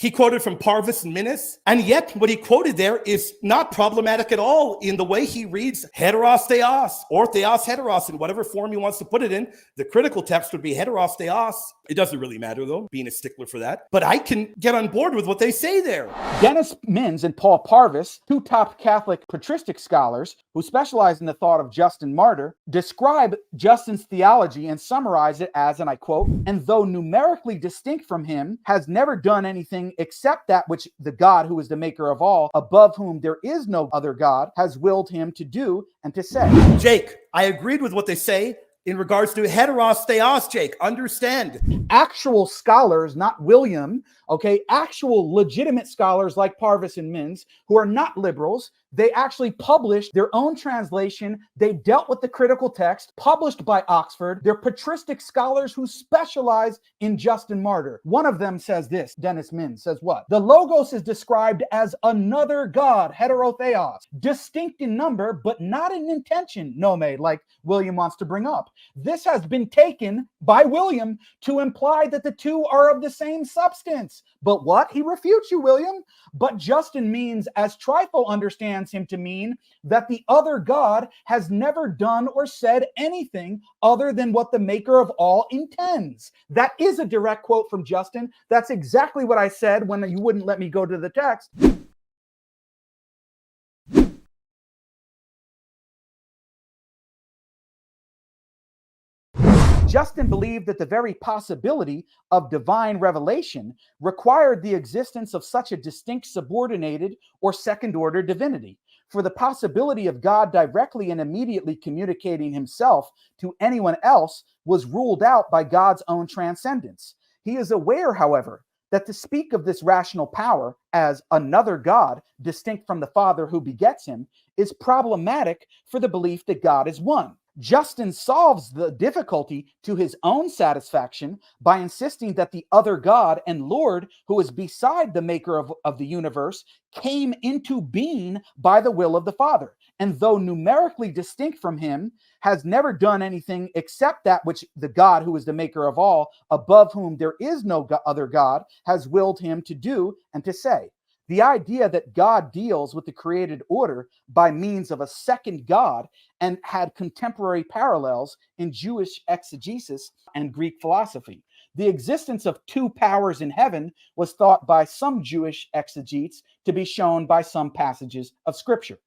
He quoted from Parvis and Minis, and yet what he quoted there is not problematic at all in the way he reads heteros theos, or theos heteros, in whatever form he wants to put it in. The critical text would be heteros theos. It doesn't really matter, though, being a stickler for that. But I can get on board with what they say there. Dennis Mins and Paul Parvis, two top Catholic patristic scholars who specialize in the thought of Justin Martyr, describe Justin's theology and summarize it as, and I quote, "And though numerically distinct from him, has never done anything except that which the God who is the maker of all, above whom there is no other God, has willed him to do and to say." Jake, I agreed with what they say in regards to heteros theos, Jake. Understand. Actual scholars, not William, okay, actual legitimate scholars like Parvis and Mins, who are not liberals, they actually published their own translation. They dealt with the critical text published by Oxford. They're patristic scholars who specialize in Justin Martyr. One of them says this, Dennis Mins says what? "The Logos is described as another God, heterotheos, distinct in number, but not in intention, nome, like William wants to bring up. This has been taken by William to imply that the two are of the same substance." But what? He refutes you, William. But Justin means, as Trypho understands him to mean, that the other God has never done or said anything other than what the maker of all intends. That is a direct quote from Justin. That's exactly what I said when you wouldn't let me go to the text. Justin believed that the very possibility of divine revelation required the existence of such a distinct subordinated or second-order divinity. For the possibility of God directly and immediately communicating himself to anyone else was ruled out by God's own transcendence. He is aware, however, that to speak of this rational power as another God, distinct from the Father who begets him, is problematic for the belief that God is one. Justin solves the difficulty to his own satisfaction by insisting that the other God and Lord, who is beside the maker of the universe, came into being by the will of the Father, and though numerically distinct from him, has never done anything except that which the God who is the maker of all, above whom there is no other God, has willed him to do and to say. The idea that God deals with the created order by means of a second God and had contemporary parallels in Jewish exegesis and Greek philosophy. The existence of two powers in heaven was thought by some Jewish exegetes to be shown by some passages of Scripture.